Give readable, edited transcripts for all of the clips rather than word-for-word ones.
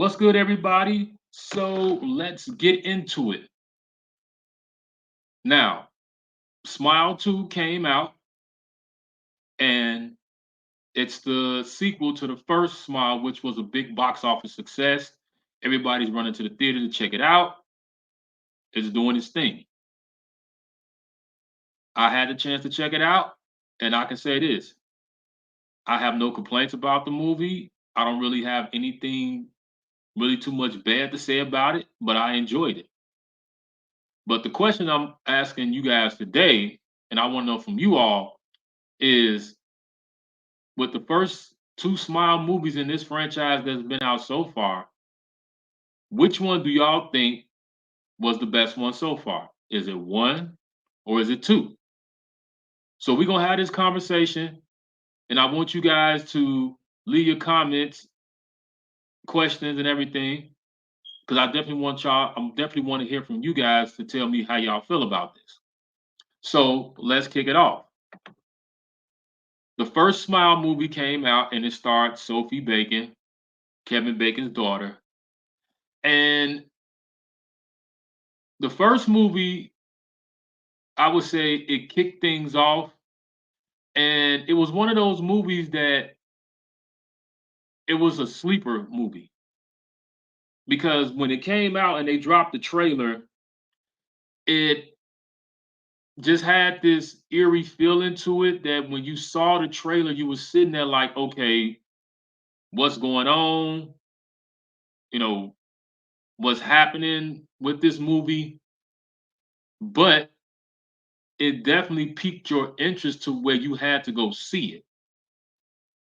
What's good, everybody? So let's get into it. Now, Smile 2 came out, and it's the sequel to the first Smile, which was a big box office success. Everybody's running to the theater to check it out. It's doing its thing. I had the chance to check it out, and I can say this: I have no complaints about the movie. I don't really have anything really too much bad to say about it, but I enjoyed it. But the question I'm asking you guys today, and I want to know from you all, is with the first two Smile movies in this franchise that's been out so far, which one do y'all think was the best one so far? Is it one or is it two? So we're gonna have this conversation, and I want you guys to leave your comments, questions, and everything, because I definitely want to hear from you guys to tell me how y'all feel about this. So let's kick it off. The first Smile movie came out and it starred Sophie Bacon, Kevin Bacon's daughter. And the first movie, I would say it kicked things off. And it was one of those movies that it was a sleeper movie because when it came out and they dropped the trailer, it just had this eerie feeling to it that when you saw the trailer, you were sitting there like, okay, what's going on? You know, what's happening with this movie? But it definitely piqued your interest to where you had to go see it.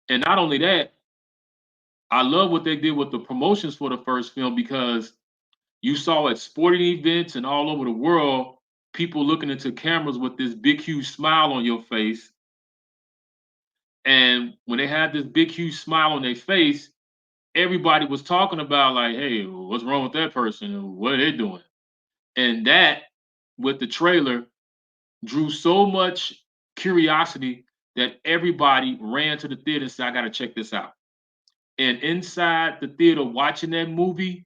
And not only that, I love what they did with the promotions for the first film because you saw at sporting events and all over the world people looking into cameras with this big, huge smile on your face. And when they had this big, huge smile on their face, everybody was talking about, like, hey, what's wrong with that person? What are they doing? And that, with the trailer, drew so much curiosity that everybody ran to the theater and said, I got to check this out. And inside the theater watching that movie,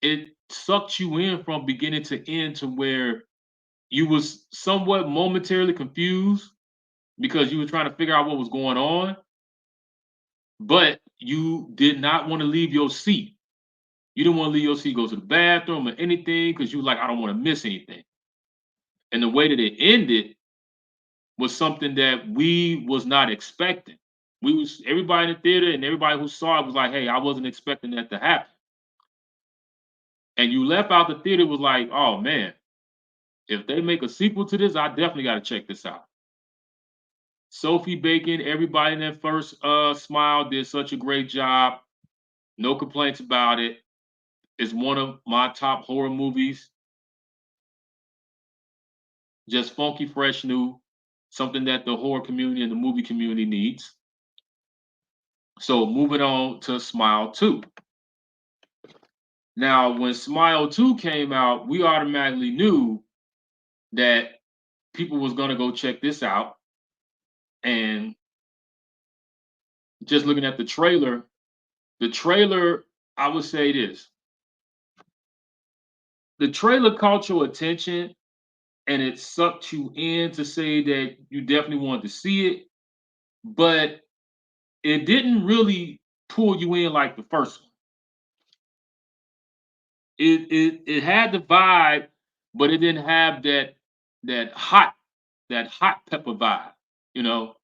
it sucked you in from beginning to end to where you was somewhat momentarily confused because you were trying to figure out what was going on, but you did not want to leave your seat. You didn't want to leave your seat, go to the bathroom or anything because you were like, I don't want to miss anything. And the way that it ended was something that we was not expecting. We was everybody in the theater and everybody who saw it was like, hey, I wasn't expecting that to happen. And you left out the theater was like, oh man, if they make a sequel to this, I definitely got to check this out. Sophie Bacon, everybody in that first Smile did such a great job. No complaints about it. It's one of my top horror movies. Just funky, fresh, new. Something that the horror community and the movie community needs. So moving on to Smile 2. Now, when Smile 2 came out, we automatically knew that people was gonna go check this out. And just looking at the trailer, I would say this. The trailer caught your attention and it sucked you in to say that you definitely wanted to see it, but it didn't really pull you in like the first one. It had the vibe, but it didn't have that hot that hot pepper vibe, you know.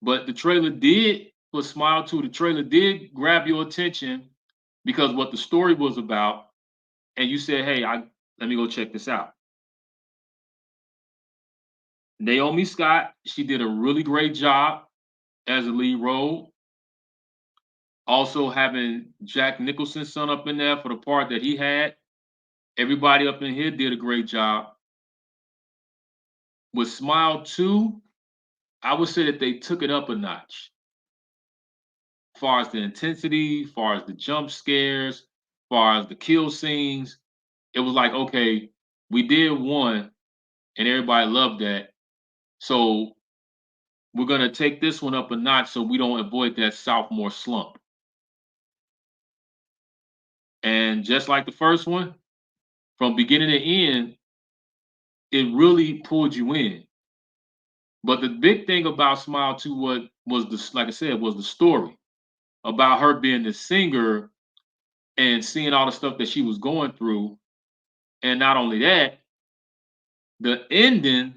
But the trailer did for Smile 2, the trailer did grab your attention because what the story was about, and you said, "Hey, I let me go check this out." Naomi Scott, she did a really great job as a lead role. Also having Jack Nicholson's son up in there for the part that he had. Everybody up in here did a great job. With Smile 2, I would say that they took it up a notch. As far as the intensity, as far as the jump scares, as far as the kill scenes, it was like, okay, we did one and everybody loved that. So we're gonna take this one up a notch so we don't avoid that sophomore slump. And just like the first one, from beginning to end, it really pulled you in. But the big thing about Smile 2 was the like I said, was the story about her being the singer and seeing all the stuff that she was going through. And not only that, the ending,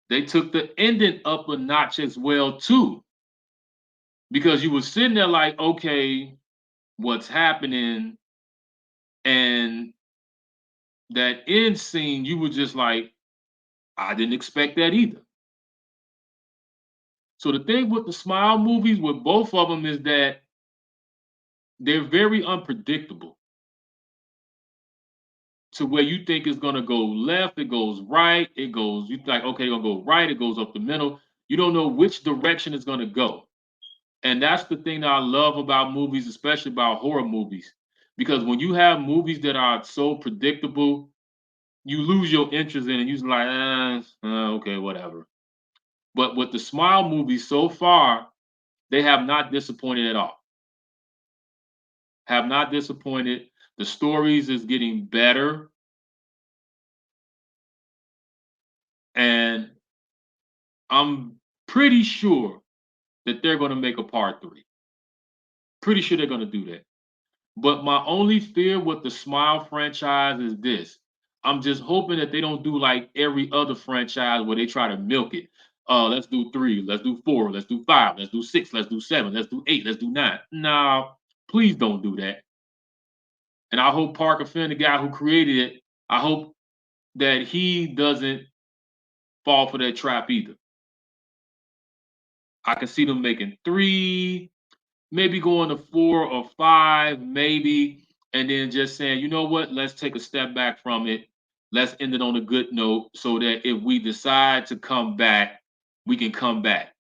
they took the ending up a notch as well too. Because you were sitting there like, okay, what's happening? And that end scene, you were just like, I didn't expect that either. So the thing with the Smile movies, with both of them, is that they're very unpredictable. To where you think it's gonna go left, it goes right, it goes. You like, okay, it's gonna go right, it goes up the middle. You don't know which direction it's gonna go, and that's the thing that I love about movies, especially about horror movies, because when you have movies that are so predictable, you lose your interest in it. You're like, okay, whatever. But with the Smile movies so far, they have not disappointed at all. Have not disappointed. The stories is getting better, and I'm pretty sure that they're going to make a part three. Pretty sure they're going to do that. But my only fear with the Smile franchise is this. I'm just hoping that they don't do like every other franchise where they try to milk it. Let's do three, let's do four, let's do five, let's do six, let's do seven, let's do eight, let's do nine. No, please don't do that. And I hope Parker Finn, the guy who created it, I hope that he doesn't fall for that trap either. I can see them making three, maybe going to four or five, maybe, and then just saying, you know what, let's take a step back from it. Let's end it on a good note so that if we decide to come back, we can come back.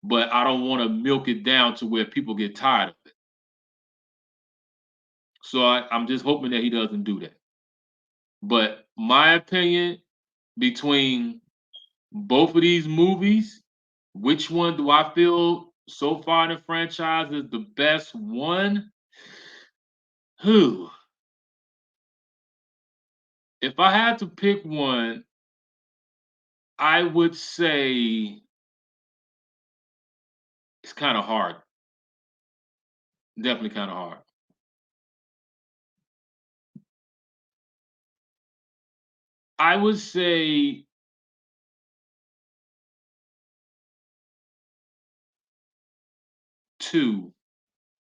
But I don't want to milk it down to where people get tired of it. So I'm just hoping that he doesn't do that. But my opinion between both of these movies, which one do I feel so far in the franchise is the best one? Who? If I had to pick one, I would say it's kind of hard. Definitely kind of hard. I would say two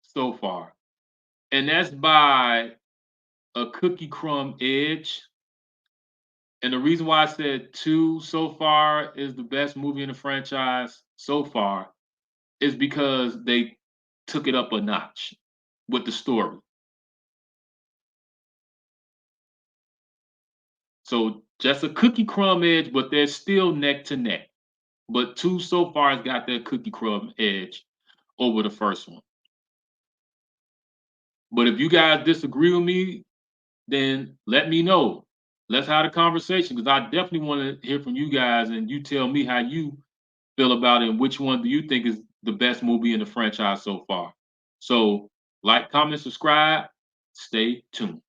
so far. And that's by a cookie crumb edge. And the reason why I said two so far is the best movie in the franchise so far is because they took it up a notch with the story. So just a cookie crumb edge, but they're still neck to neck. But two so far has got that cookie crumb edge over the first one. But if you guys disagree with me, then let me know. Let's have a conversation because I definitely want to hear from you guys and you tell me how you feel about it and which one do you think is the best movie in the franchise so far. So, like, comment, subscribe, stay tuned.